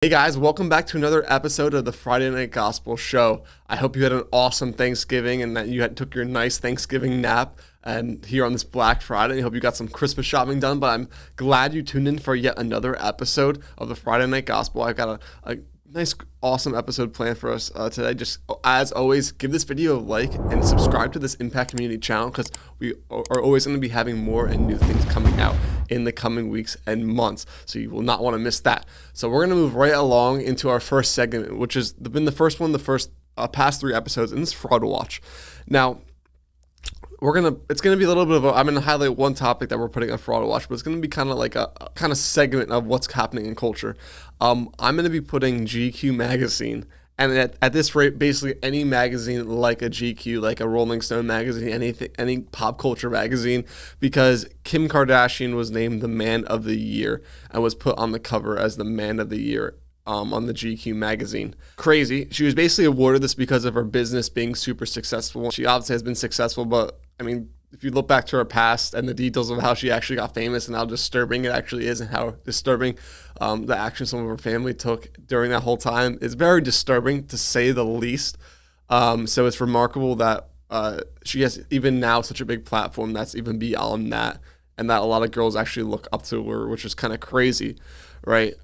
Hey guys, welcome back to another episode of the Friday Night Gospel Show. I hope you had an awesome Thanksgiving and that you took your nice Thanksgiving nap and here on this Black Friday. I hope you got some Christmas shopping done, but I'm glad you tuned in for yet another episode of the Friday Night Gospel. I've got a nice, awesome episode planned for us today. Just as always, give this video a like and subscribe to this Impact Community channel because we are always going to be having more and new things coming out in the coming weeks and months. So you will not want to miss that. So we're going to move right along into our first segment, which has been the first one, past 3 episodes, and this is Fraud Watch. Now, it's gonna be a little bit of I'm gonna highlight one topic that we're putting on Fraud Watch, but it's gonna be kind of like a kind of segment of what's happening in culture. I'm gonna be putting GQ magazine, and at this rate, basically any magazine like a GQ, like a Rolling Stone magazine, any pop culture magazine, because Kim Kardashian was named the Man of the Year and was put on the cover as the Man of the Year on the GQ magazine. Crazy. She was basically awarded this because of her business being super successful. She obviously has been successful, but I mean, if you look back to her past and the details of how she actually got famous and how disturbing it actually is and how disturbing the actions some of her family took during that whole time is very disturbing, to say the least. So it's remarkable that she has even now such a big platform that's even beyond that, and that a lot of girls actually look up to her, which is kind of crazy, right?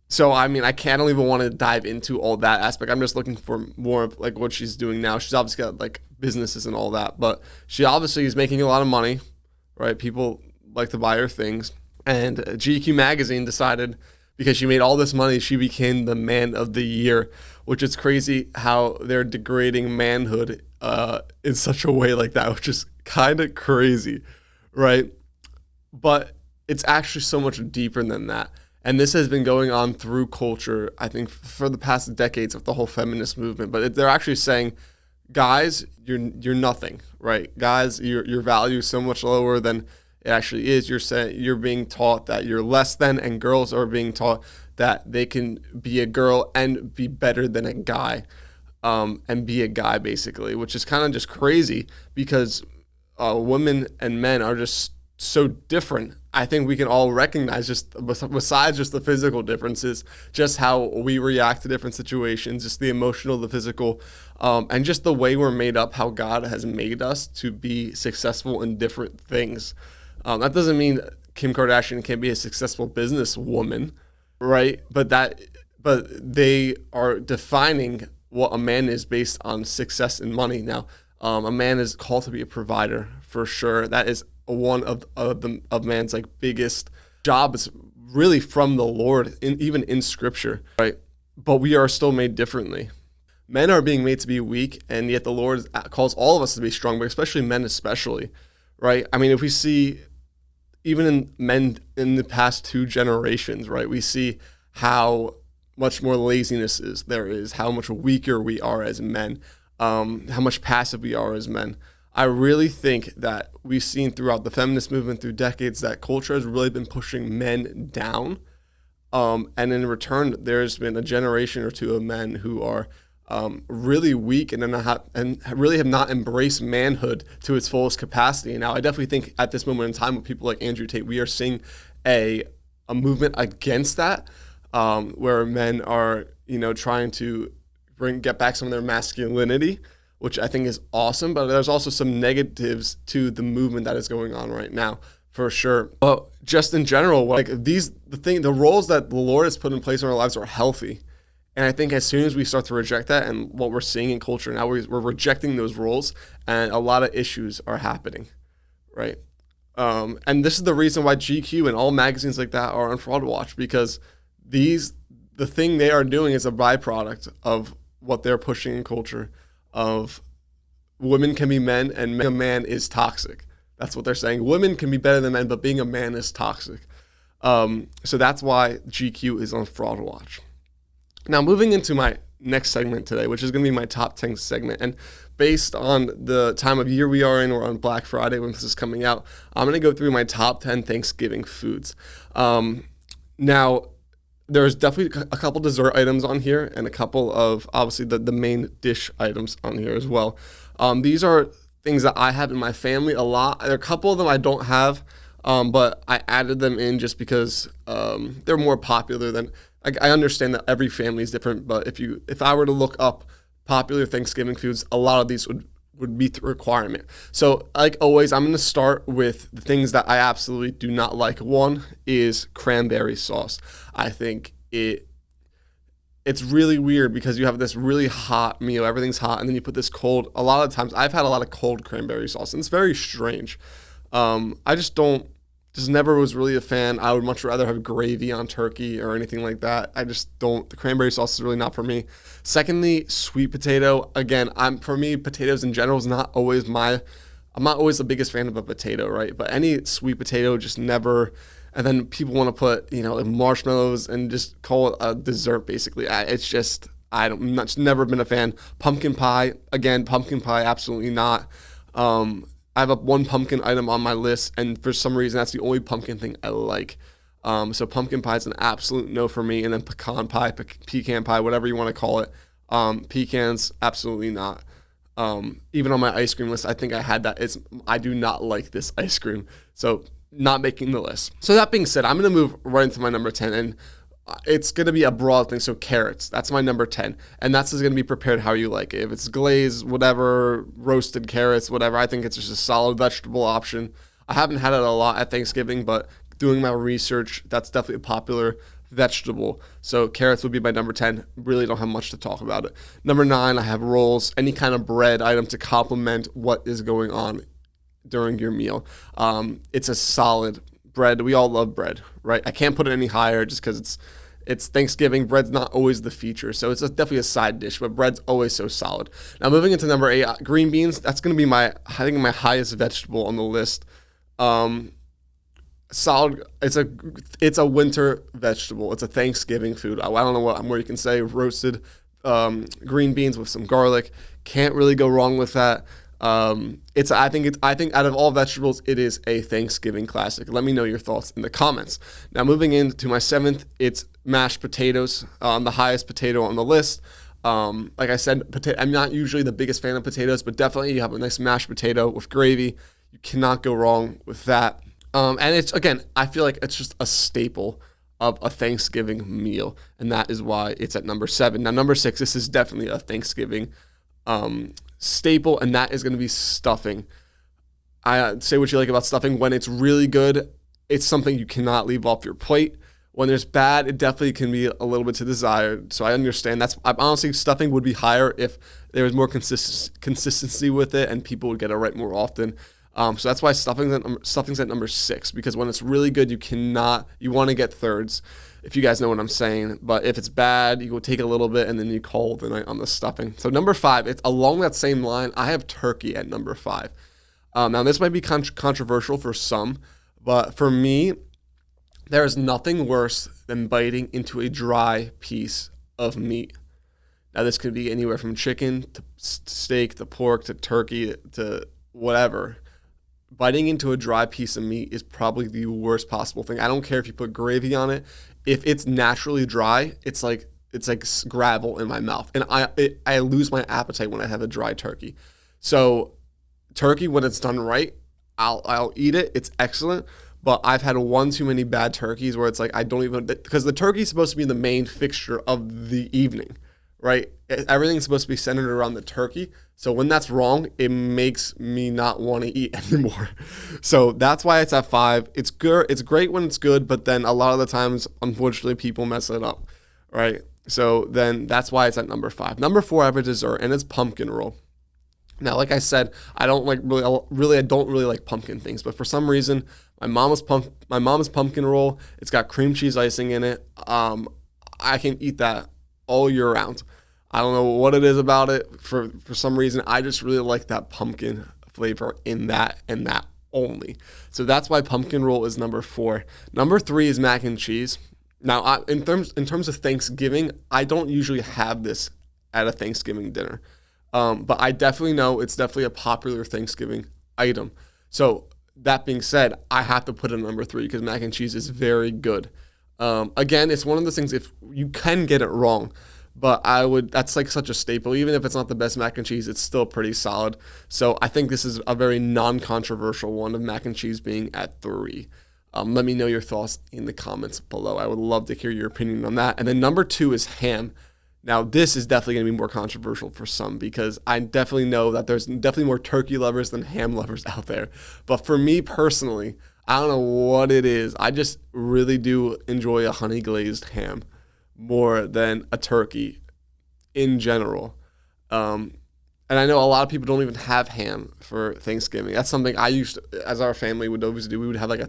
So, I mean, I can't even want to dive into all that aspect. I'm just looking for more of like what she's doing now. She's obviously got like businesses and all that, but she obviously is making a lot of money, right? People like to buy her things. And GQ magazine decided, because she made all this money, she became the Man of the Year, which is crazy how they're degrading manhood in such a way like that, which is kind of crazy, right? But it's actually so much deeper than that. And this has been going on through culture, I think, for the past decades of the whole feminist movement. But they're actually saying, guys, you're nothing, right? Guys, your value is so much lower than it actually is. You're being taught that you're less than, and girls are being taught that they can be a girl and be better than a guy, and be a guy basically, which is kind of just crazy because women and men are just so different. I think we can all recognize, just besides just the physical differences, just how we react to different situations, just the emotional, the physical, and just the way we're made up, how God has made us to be successful in different things. That doesn't mean Kim Kardashian can't be a successful businesswoman, right? But they are defining what a man is based on success and money. Now, a man is called to be a provider for sure. That is one of man's like biggest jobs, really, from the Lord, even in Scripture, right? But we are still made differently. Men are being made to be weak, and yet the Lord calls all of us to be strong, but especially men, right? I mean, if we see even in men in the past 2 generations, right, we see how much more laziness there is, how much weaker we are as men, how much passive we are as men. I really think that we've seen throughout the feminist movement through decades that culture has really been pushing men down. And in return, there's been a generation or 2 of men who are really weak and really have not embraced manhood to its fullest capacity. Now, I definitely think at this moment in time with people like Andrew Tate, we are seeing a movement against that, where men are, trying to get back some of their masculinity, which I think is awesome, but there's also some negatives to the movement that is going on right now, for sure. But just in general, like the roles that the Lord has put in place in our lives are healthy. And I think as soon as we start to reject that, and what we're seeing in culture now, we're rejecting those roles, and a lot of issues are happening, right? And this is the reason why GQ and all magazines like that are on Fraud Watch, because the thing they are doing is a byproduct of what they're pushing in culture, of women can be men and being a man is toxic. That's what they're saying. Women can be better than men, but being a man is toxic. So that's why GQ is on Fraud Watch. Now, moving into my next segment today, which is going to be my top 10 segment. And based on the time of year we are in, we're on Black Friday when this is coming out, I'm going to go through my top 10 Thanksgiving foods. Now, there's definitely a couple dessert items on here and a couple of, obviously, the main dish items on here as well. These are things that I have in my family a lot. There are a couple of them I don't have, but I added them in just because they're more popular than I understand that every family is different, but if I were to look up popular Thanksgiving foods, a lot of these would meet the requirement. So like always, I'm going to start with the things that I absolutely do not like. One is cranberry sauce. I think it's really weird because you have this really hot meal, everything's hot, and then you put this cold. A lot of times, I've had a lot of cold cranberry sauce, and it's very strange. I just never was really a fan. I would much rather have gravy on turkey or anything like that. I just don't. The cranberry sauce is really not for me. Secondly, sweet potato. Again, for me, potatoes in general is not always I'm not always the biggest fan of a potato, right? But any sweet potato just never. And then people want to put, marshmallows and just call it a dessert, basically. It's just, I'm not, never been a fan. Pumpkin pie, again, pumpkin pie, absolutely not. I have one pumpkin item on my list, and for some reason, that's the only pumpkin thing I like. So pumpkin pie is an absolute no for me. And then pecan pie, pecan pie, whatever you want to call it. Pecans, absolutely not. Even on my ice cream list, I think I had that. I do not like this ice cream. So not making the list. So that being said, I'm going to move right into my number 10, and it's going to be a broad thing. So carrots, that's my number 10, and that's just going to be prepared how you like it. If it's glazed, whatever, roasted carrots, whatever, I think it's just a solid vegetable option. I haven't had it a lot at Thanksgiving, but doing my research, that's definitely a popular vegetable. So carrots would be my number 10. Really don't have much to talk about it. Number 9, I have rolls, any kind of bread item to complement what is going on during your meal. It's a solid bread. We all love bread, right? I can't put it any higher just because it's Thanksgiving. Bread's not always the feature, so it's definitely a side dish, but bread's always so solid. Now moving into number 8, green beans. That's going to be my highest vegetable on the list. Solid. It's a winter vegetable. It's a Thanksgiving food. I don't know what more you can say. Roasted green beans with some garlic. Can't really go wrong with that. I think out of all vegetables, it is a Thanksgiving classic. Let me know your thoughts in the comments. Now moving into my 7th, it's mashed potatoes. The highest potato on the list. Like I said, I'm not usually the biggest fan of potatoes, but definitely you have a nice mashed potato with gravy. You cannot go wrong with that. And it's, again, I feel like it's just a staple of a Thanksgiving meal, and that is why it's at number 7. Now number 6, this is definitely a Thanksgiving staple, and that is going to be stuffing. I say what you like about stuffing. When it's really good, it's something you cannot leave off your plate. When there's bad, it definitely can be a little bit to desired. So I understand. Honestly, stuffing would be higher if there was more consistency with it and people would get it right more often. So that's why stuffing's at number 6, because when it's really good, you want to get thirds, if you guys know what I'm saying. But if it's bad, you go take a little bit and then you call the night on the stuffing. So number 5, it's along that same line. I have turkey at number 5. Now this might be controversial for some, but for me, there is nothing worse than biting into a dry piece of meat. Now this could be anywhere from chicken to steak to pork to turkey to whatever. Biting into a dry piece of meat is probably the worst possible thing. I don't care if you put gravy on it. If it's naturally dry, it's like gravel in my mouth, and I lose my appetite when I have a dry turkey. So turkey, when it's done right, I'll eat it. It's excellent. But I've had one too many bad turkeys where it's like I don't even, because the turkey is supposed to be the main fixture of the evening, right? Everything's supposed to be centered around the turkey. So when that's wrong, it makes me not want to eat anymore. So that's why it's at 5. It's good. It's great when it's good, but then a lot of the times, unfortunately, people mess it up, right? So then that's why it's at number 5. Number 4, I have a dessert, and it's pumpkin roll. Now, like I said, I don't really like pumpkin things, but for some reason, my mom's pumpkin roll. It's got cream cheese icing in it. I can eat that all year round. I don't know what it is about it. For some reason, I just really like that pumpkin flavor in that and that only. So that's why pumpkin roll is number 4. Number 3 is mac and cheese. Now, in terms of Thanksgiving, I don't usually have this at a Thanksgiving dinner. But I definitely know it's definitely a popular Thanksgiving item. So that being said, I have to put it at number 3 because mac and cheese is very good. Again, it's one of those things, if you can get it wrong, but that's like such a staple. Even if it's not the best mac and cheese, it's still pretty solid. So I think this is a very non-controversial one of mac and cheese being at 3. Let me know your thoughts in the comments below. I would love to hear your opinion on that. And then number 2 is ham. Now, this is definitely going to be more controversial for some because I definitely know that there's definitely more turkey lovers than ham lovers out there. But for me personally, I don't know what it is. I just really do enjoy a honey glazed ham more than a turkey in general. And I know a lot of people don't even have ham for Thanksgiving. That's something I used to, as our family would always do. We would have like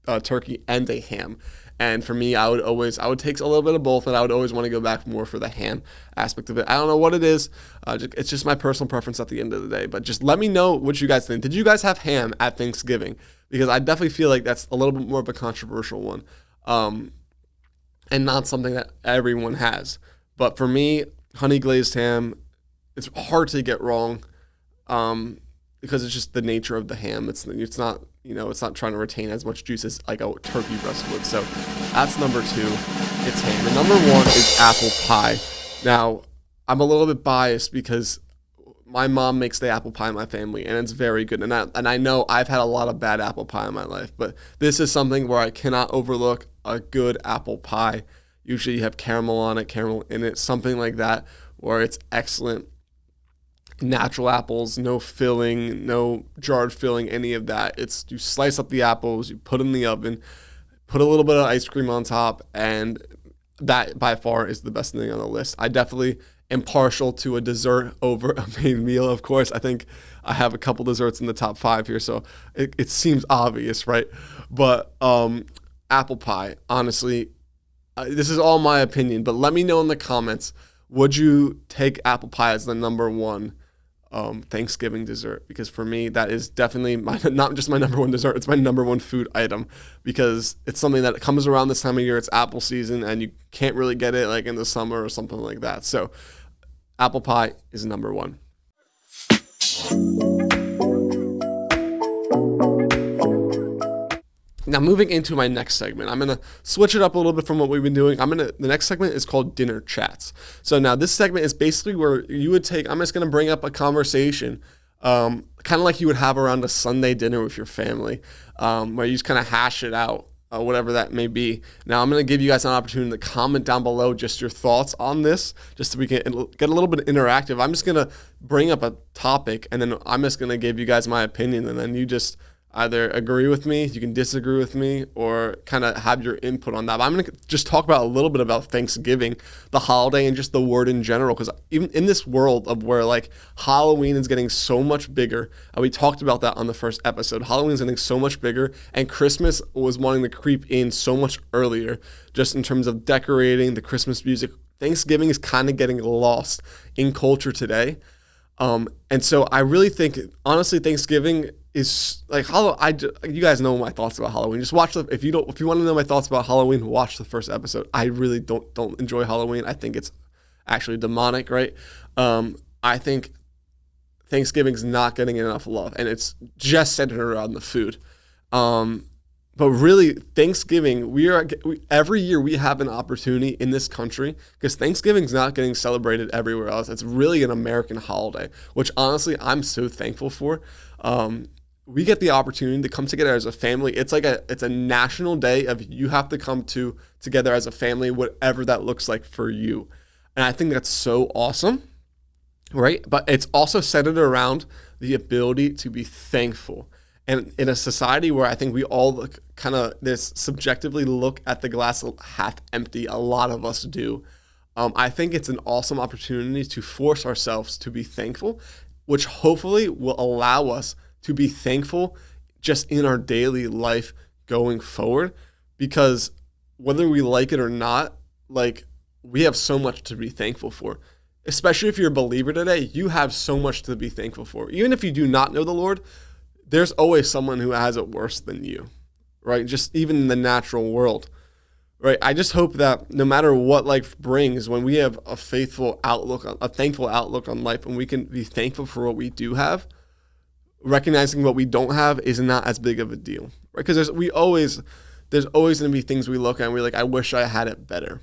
a turkey and a ham. And for me, I would take a little bit of both, and I would always want to go back more for the ham aspect of it. I don't know what it is. It's just my personal preference at the end of the day. But just let me know what you guys think. Did you guys have ham at Thanksgiving? Because I definitely feel like that's a little bit more of a controversial one, and not something that everyone has. But for me, honey glazed ham, it's hard to get wrong, because it's just the nature of the ham. It's not trying to retain as much juice as like a turkey breast would. So that's number 2. It's ham. And number 1 is apple pie. Now, I'm a little bit biased because my mom makes the apple pie in my family, and it's very good. And I know I've had a lot of bad apple pie in my life, but this is something where I cannot overlook a good apple pie. Usually you have caramel on it, caramel in it, something like that, where it's excellent. Natural apples, no filling, no jarred filling, any of that. It's you slice up the apples, you put in the oven, put a little bit of ice cream on top, and that by far is the best thing on the list. I definitely am partial to a dessert over a main meal, of course. I think I have a couple desserts in the top 5 here, so it seems obvious, right? But apple pie, honestly, this is all my opinion, but let me know in the comments, would you take apple pie as the number 1 Thanksgiving dessert? Because for me, that is definitely not just my number 1 dessert, it's my number 1 food item, because it's something that comes around this time of year. It's apple season, and you can't really get it like in the summer or something like that. So apple pie is number 1. Now, moving into my next segment, I'm going to switch it up a little bit from what we've been doing. The next segment is called Dinner Chats. So now this segment is basically where you would I'm just going to bring up a conversation, kind of like you would have around a Sunday dinner with your family, where you just kind of hash it out, whatever that may be. Now, I'm going to give you guys an opportunity to comment down below just your thoughts on this, just so we can get a little bit interactive. I'm just going to bring up a topic, and then I'm just going to give you guys my opinion, and then you just either agree with me, you can disagree with me, or kind of have your input on that. But I'm going to just talk about a little bit about Thanksgiving, the holiday, and just the word in general, because even in this world of where like Halloween is getting so much bigger, and we talked about that on the first episode, Halloween is getting so much bigger, and Christmas was wanting to creep in so much earlier, just in terms of decorating, the Christmas music. Thanksgiving is kind of getting lost in culture today. And so I really think, honestly, Thanksgiving is like you guys know my thoughts about Halloween. Just watch if you want to know my thoughts about Halloween, watch the first episode. I really don't enjoy Halloween. I think it's actually demonic, right? I think Thanksgiving's not getting enough love, and it's just centered around the food. But really, Thanksgiving, every year we have an opportunity in this country, because Thanksgiving's not getting celebrated everywhere else. It's really an American holiday, which honestly I'm so thankful for. We get the opportunity to come together as a family. It's a national day of you have to come together as a family, whatever that looks like for you. And I think that's so awesome, right? But it's also centered around the ability to be thankful. And in a society where I think we all subjectively look at the glass half empty, a lot of us do. I think it's an awesome opportunity to force ourselves to be thankful, which hopefully will allow us to be thankful just in our daily life going forward. Because whether we like it or not, like, we have so much to be thankful for. Especially if you're a believer today, you have so much to be thankful for. Even if you do not know the Lord, there's always someone who has it worse than you, right? Just even in the natural world, right? I just hope that no matter what life brings, when we have a thankful outlook on life, and we can be thankful for what we do have, recognizing what we don't have is not as big of a deal, right? Because there's always going to be things we look at and we're like, I wish I had it better,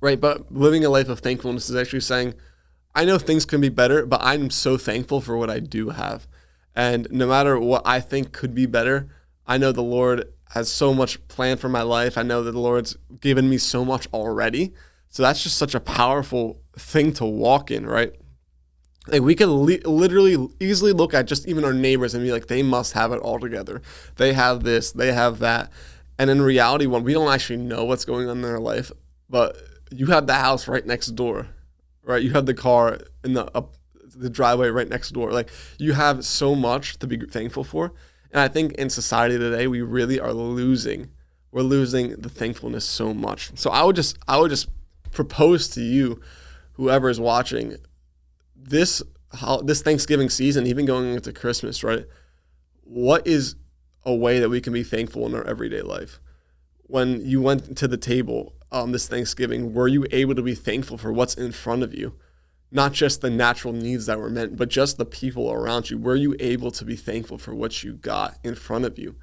right? But living a life of thankfulness is actually saying, I know things can be better, but I'm so thankful for what I do have. And no matter what I think could be better, I know the Lord has so much planned for my life. I know that the Lord's given me so much already. So that's just such a powerful thing to walk in, right? Like we can literally easily look at just even our neighbors and be like, they must have it all together. They have this, they have that. And in reality, when we don't actually know what's going on in their life, but you have the house right next door, right? You have the car in the driveway right next door. Like you have so much to be thankful for. And I think in society today, we really are losing. We're losing the thankfulness so much. So I would just propose to you, whoever is watching, this Thanksgiving season, even going into Christmas, right? What is a way that we can be thankful in our everyday life? When you went to the table this Thanksgiving, were you able to be thankful for what's in front of you? Not just the natural needs that were met, but just the people around you. Were you able to be thankful for what you got in front of you?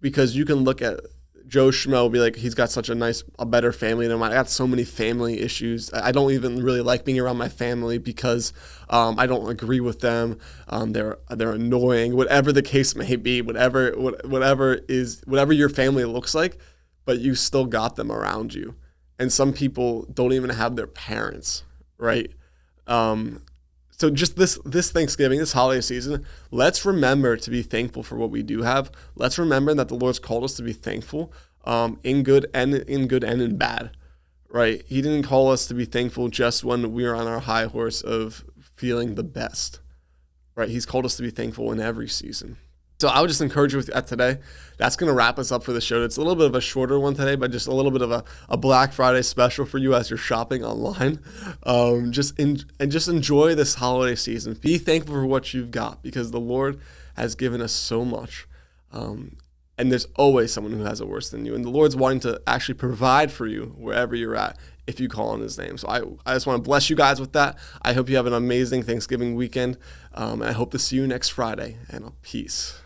Because you can look at Joe Schmo, be like, he's got such a better family than mine. I got so many family issues. I don't even really like being around my family because I don't agree with them. They're annoying, whatever the case may be, whatever your family looks like, but you still got them around you. And some people don't even have their parents, right? So just this Thanksgiving, this holiday season, let's remember to be thankful for what we do have. Let's remember that the Lord's called us to be thankful in good and in bad, right? He didn't call us to be thankful just when we are on our high horse of feeling the best, right? He's called us to be thankful in every season. So I would just encourage you with that today. That's going to wrap us up for the show. It's a little bit of a shorter one today, but just a little bit of a Black Friday special for you as you're shopping online. Just enjoy this holiday season. Be thankful for what you've got because the Lord has given us so much. And there's always someone who has it worse than you. And the Lord's wanting to actually provide for you wherever you're at if you call on his name. So I just want to bless you guys with that. I hope you have an amazing Thanksgiving weekend. And I hope to see you next Friday. And peace.